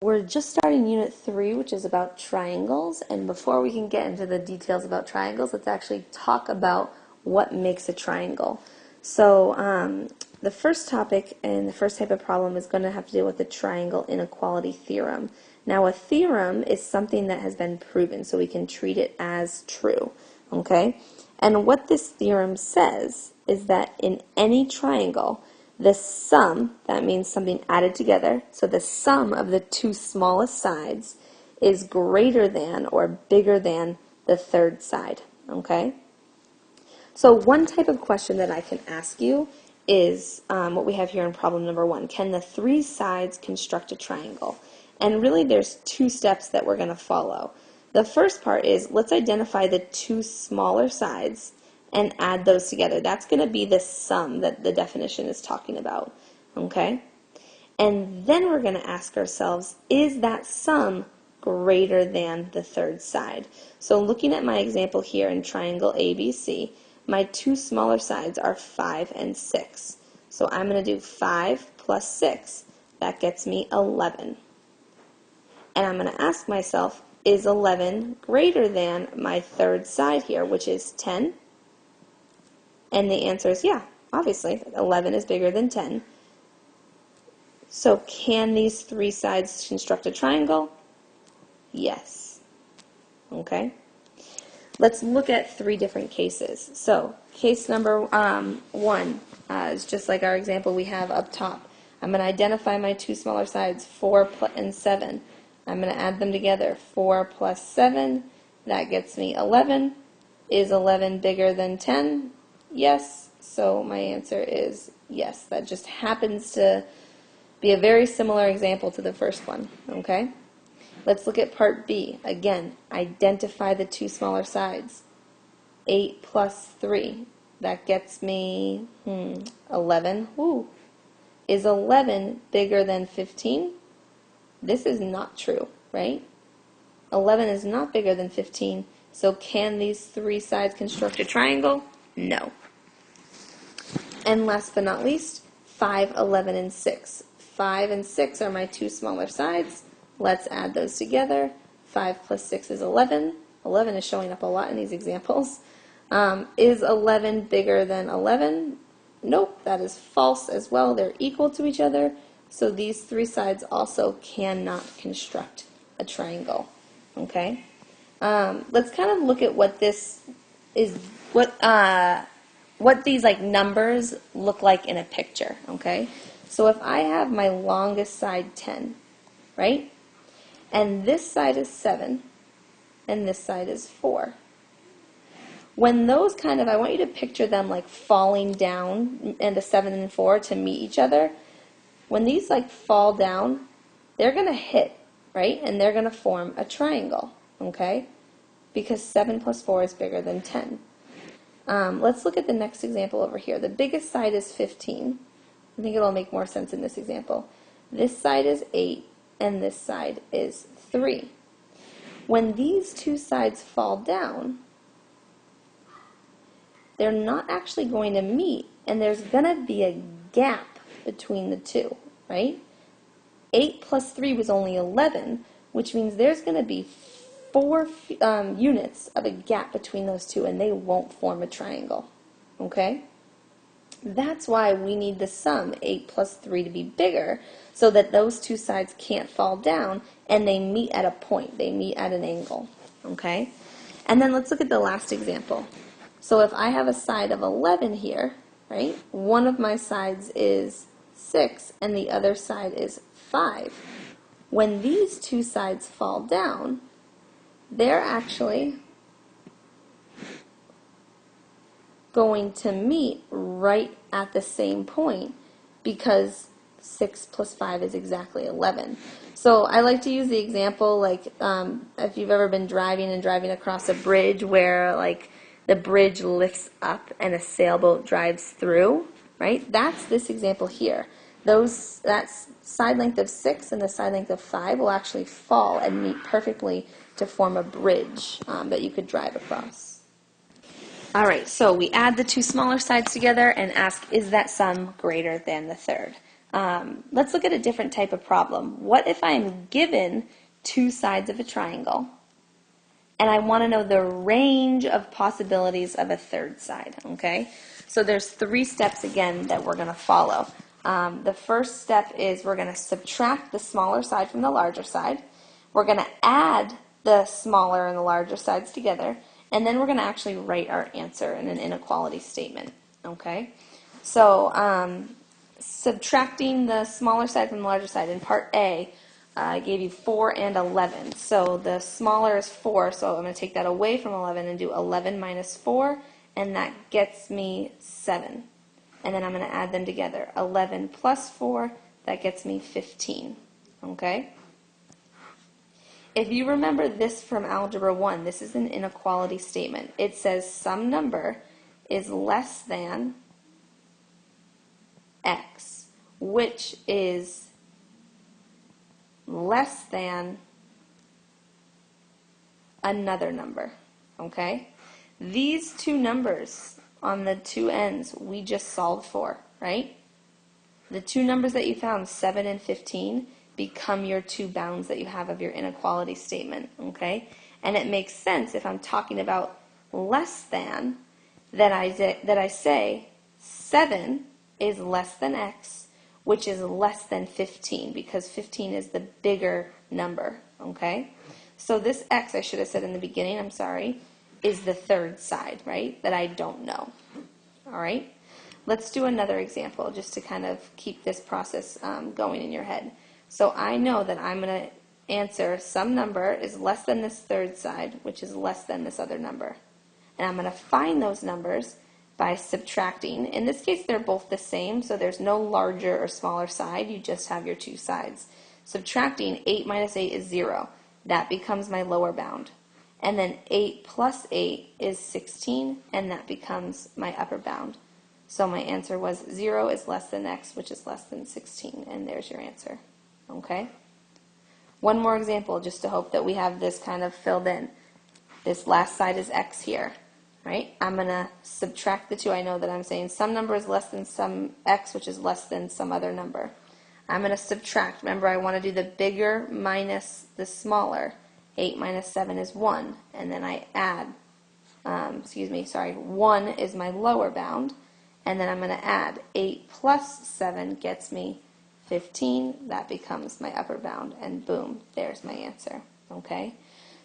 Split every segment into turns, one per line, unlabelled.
We're just starting Unit 3, which is about triangles, and before we can get into the details about triangles, let's actually talk about what makes a triangle. So the first topic and the first type of problem is going to have to deal with the triangle inequality theorem. Now a theorem is something that has been proven, so we can treat it as true, okay? And what this theorem says is that in any triangle, the sum, that means something added together, so the sum of the two smallest sides is greater than or bigger than the third side, okay? So one type of question that I can ask you is what we have here in problem number 1. Can the three sides construct a triangle? And really there's two steps that we're going to follow. The first part is let's identify the two smaller sides and add those together. That's going to be the sum that the definition is talking about, okay? And then we're going to ask ourselves, is that sum greater than the third side? So looking at my example here in triangle ABC, my two smaller sides are 5 and 6. So I'm going to do 5 plus 6. That gets me 11. And I'm going to ask myself, is 11 greater than my third side here, which is 10? And the answer is yeah, obviously. 11 is bigger than 10. So can these three sides construct a triangle? Yes. Okay. Let's look at three different cases. So case number 1 is just like our example we have up top. I'm going to identify my two smaller sides, 4 and 7. I'm going to add them together. 4 plus 7, that gets me 11. Is 11 bigger than 10? Yes. So my answer is yes. That just happens to be a very similar example to the first one. Okay? Let's look at part B. Again, identify the two smaller sides. 8 plus 3. That gets me 11. Ooh. Is 11 bigger than 15? This is not true, right? 11 is not bigger than 15. So can these three sides construct a triangle? No. And last but not least, 5, 11, and 6. 5 and 6 are my two smaller sides. Let's add those together. 5 plus 6 is 11. 11 is showing up a lot in these examples. Is 11 bigger than 11? Nope, that is false as well. They're equal to each other. So these three sides also cannot construct a triangle. Okay? Let's kind of look at what this is, what these like numbers look like in a picture. Okay? So if I have my longest side 10, right? And this side is 7, and this side is 4. When those kind of, I want you to picture them like falling down into 7 and 4 to meet each other. When these like fall down, they're going to hit, right? And they're going to form a triangle, okay? Because 7 plus 4 is bigger than 10. Let's look at the next example over here. The biggest side is 15. I think it'll make more sense in this example. This side is 8, and this side is 3. When these two sides fall down, they're not actually going to meet, and there's going to be a gap between the two, right? 8 plus 3 was only 11, which means there's going to be 4 units of a gap between those two, and they won't form a triangle, okay? That's why we need the sum, 8 plus 3, to be bigger, so that those two sides can't fall down, and they meet at a point. They meet at an angle, okay? And then let's look at the last example. So if I have a side of 11 here, right, one of my sides is 6, and the other side is 5. When these two sides fall down, they're actually going to meet right at the same point because 6 plus 5 is exactly 11. So I like to use the example like if you've ever been driving across a bridge where like the bridge lifts up and a sailboat drives through, right? That's this example here. That side length of 6 and the side length of 5 will actually fall and meet perfectly to form a bridge that you could drive across. All right, so we add the two smaller sides together and ask, is that sum greater than the third? Let's look at a different type of problem. What if I'm given two sides of a triangle and I want to know the range of possibilities of a third side, okay? So there's 3 steps again that we're going to follow. The first step is we're going to subtract the smaller side from the larger side. We're going to add the smaller and the larger sides together, and then we're going to actually write our answer in an inequality statement, okay? So subtracting the smaller side from the larger side, in part A, I gave you 4 and 11. So the smaller is 4, so I'm going to take that away from 11 and do 11 minus 4, and that gets me 7. And then I'm going to add them together. 11 plus 4, that gets me 15. Okay? If you remember this from Algebra 1, this is an inequality statement. It says some number is less than x, which is less than another number, okay? These two numbers on the two ends we just solved for, right? The two numbers that you found, 7 and 15, become your two bounds that you have of your inequality statement, okay? And it makes sense if I'm talking about less than that I say 7 is less than x, which is less than 15, because 15 is the bigger number, okay? So this x, I should have said in the beginning, I'm sorry, is the third side, right, that I don't know, all right? Let's do another example just to kind of keep this process going in your head. So I know that I'm going to answer some number is less than this third side, which is less than this other number. And I'm going to find those numbers by subtracting. In this case, they're both the same, so there's no larger or smaller side. You just have your two sides. Subtracting 8 minus 8 is 0. That becomes my lower bound. And then 8 plus 8 is 16, and that becomes my upper bound. So my answer was 0 is less than x, which is less than 16, and there's your answer. Okay? One more example, just to hope that we have this kind of filled in. This last side is x here, right? I'm going to subtract the two. I know that I'm saying some number is less than some x, which is less than some other number. I'm going to subtract. Remember, I want to do the bigger minus the smaller. 8 minus 7 is 1, and then I add, 1 is my lower bound, and then I'm going to add 8 plus 7 gets me 15. That becomes my upper bound, and boom, there's my answer, okay?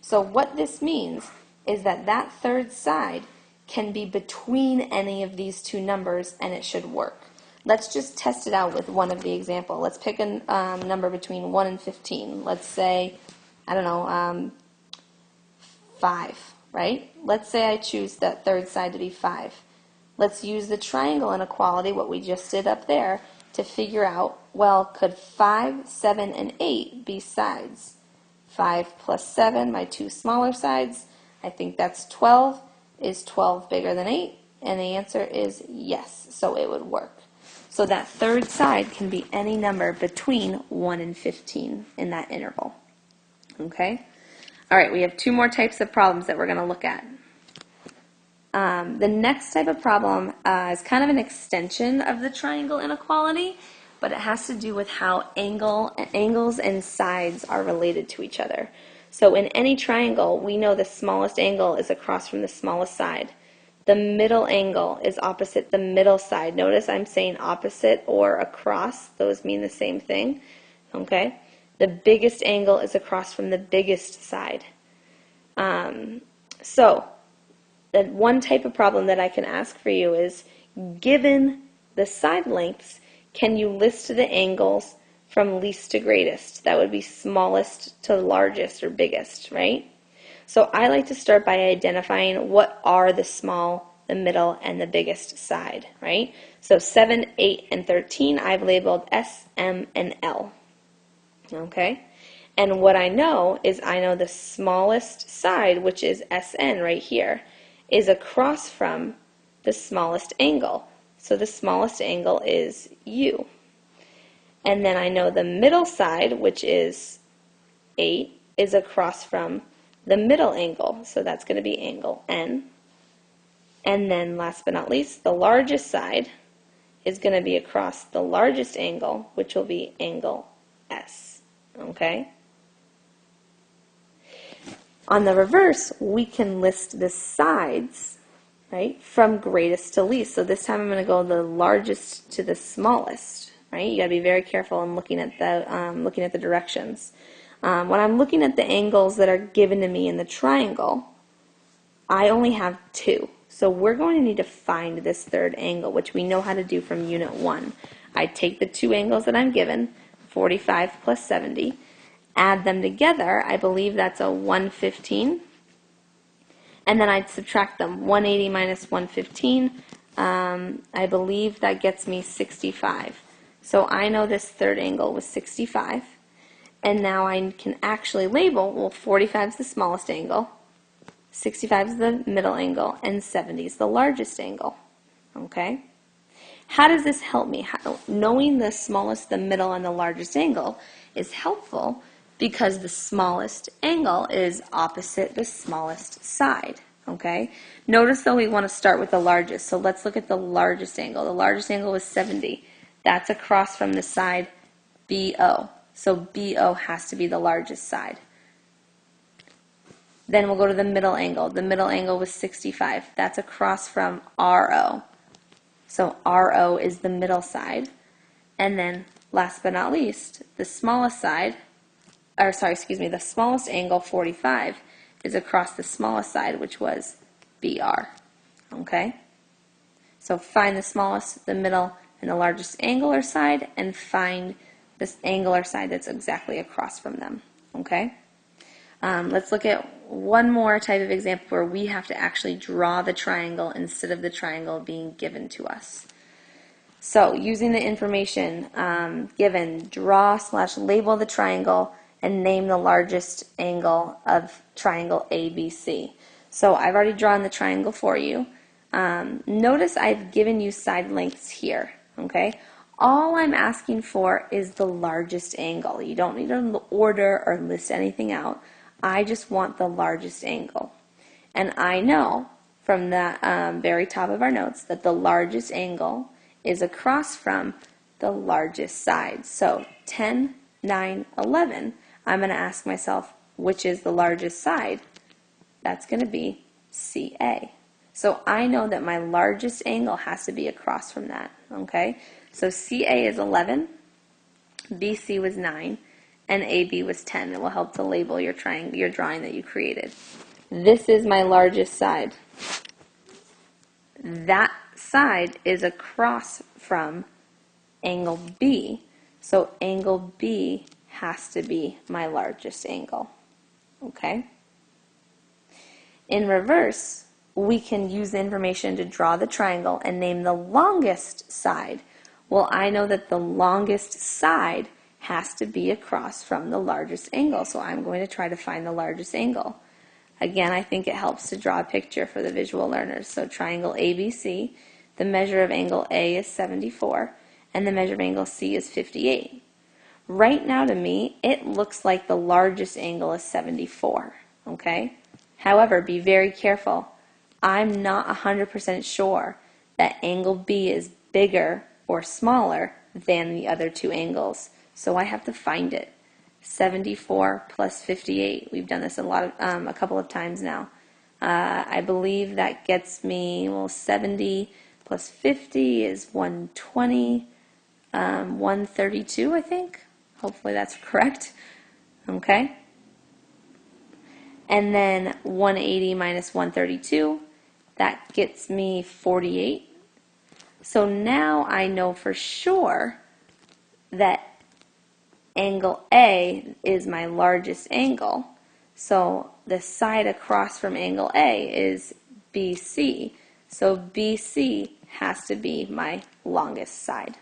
So what this means is that that third side can be between any of these two numbers, and it should work. Let's just test it out with one of the example. Let's pick a number between 1 and 15. Let's say, I don't know, 5, right? Let's say I choose that third side to be 5. Let's use the triangle inequality, what we just did up there, to figure out, well, could 5, 7, and 8 be sides? 5 plus 7, my two smaller sides, I think that's 12. Is 12 bigger than 8? And the answer is yes, so it would work. So that third side can be any number between 1 and 15 in that interval. Okay? All right, we have two more types of problems that we're going to look at. The next type of problem is kind of an extension of the triangle inequality, but it has to do with how angles and sides are related to each other. So in any triangle, we know the smallest angle is across from the smallest side. The middle angle is opposite the middle side. Notice I'm saying opposite or across. Those mean the same thing. Okay? The biggest angle is across from the biggest side. So the one type of problem that I can ask for you is, given the side lengths, can you list the angles from least to greatest? That would be smallest to largest or biggest, right? So I like to start by identifying what are the small, the middle, and the biggest side, right? So 7, 8, and 13 I've labeled S, M, and L. Okay? And what I know is I know the smallest side, which is SN right here, is across from the smallest angle. So the smallest angle is U. And then I know the middle side, which is 8, is across from the middle angle. So that's going to be angle N. And then last but not least, the largest side is going to be across the largest angle, which will be angle S. Okay? On the reverse, we can list the sides, right, from greatest to least. So this time I'm going to go the largest to the smallest, right? You got to be very careful in looking at the directions. When I'm looking at the angles that are given to me in the triangle, I only have 2. So we're going to need to find this third angle, which we know how to do from Unit 1. I take the 2 angles that I'm given, 45 plus 70, add them together. I believe that's a 115. And then I'd subtract them. 180 minus 115, I believe that gets me 65. So I know this third angle was 65. And now I can actually label, well, 45 is the smallest angle, 65 is the middle angle, and 70 is the largest angle. Okay? How does this help me? Knowing the smallest, the middle, and the largest angle is helpful because the smallest angle is opposite the smallest side. Okay? Notice though we want to start with the largest, so let's look at the largest angle. The largest angle was 70. That's across from the side BO. So BO has to be the largest side. Then we'll go to the middle angle. The middle angle was 65. That's across from RO. So RO is the middle side. And then last but not least, the smallest side, or sorry, excuse me, the smallest angle, 45, is across the smallest side, which was BR. Okay? So find the smallest, the middle, and the largest angular side, and find this angular side that's exactly across from them. Okay? Let's look at one more type of example where we have to actually draw the triangle instead of the triangle being given to us. So using the information given, draw/label the triangle and name the largest angle of triangle ABC. So I've already drawn the triangle for you. Notice I've given you side lengths here. Okay? All I'm asking for is the largest angle. You don't need to order or list anything out. I just want the largest angle. And I know from the very top of our notes that the largest angle is across from the largest side. So 10, 9, 11, I'm going to ask myself, which is the largest side? That's going to be CA. So I know that my largest angle has to be across from that. Okay? So CA is 11, BC was 9, and AB was 10. It will help to label your triangle, your drawing that you created. This is my largest side. That side is across from angle B, so angle B has to be my largest angle. Okay? In reverse, we can use the information to draw the triangle and name the longest side. Well, I know that the longest side has to be across from the largest angle, so I'm going to try to find the largest angle. Again, I think it helps to draw a picture for the visual learners. So triangle ABC, the measure of angle A is 74, and the measure of angle C is 58. Right now to me, it looks like the largest angle is 74, okay? However, be very careful. I'm not 100% sure that angle B is bigger or smaller than the other two angles. So I have to find it. 74 plus 58. We've done this a couple of times now. I believe that gets me, well, 70 plus 50 is 120, 132, I think. Hopefully that's correct. Okay. And then 180 minus 132, that gets me 48. So now I know for sure that angle A is my largest angle. So the side across from angle A is BC. So BC has to be my longest side.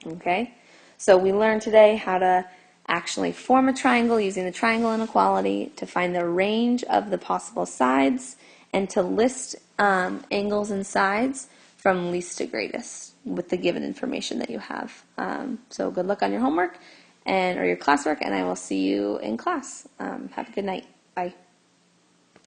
Okay? So we learned today how to actually form a triangle using the triangle inequality to find the range of the possible sides and to list angles and sides from least to greatest with the given information that you have. So good luck on your homework or your classwork, and I will see you in class. Have a good night. Bye.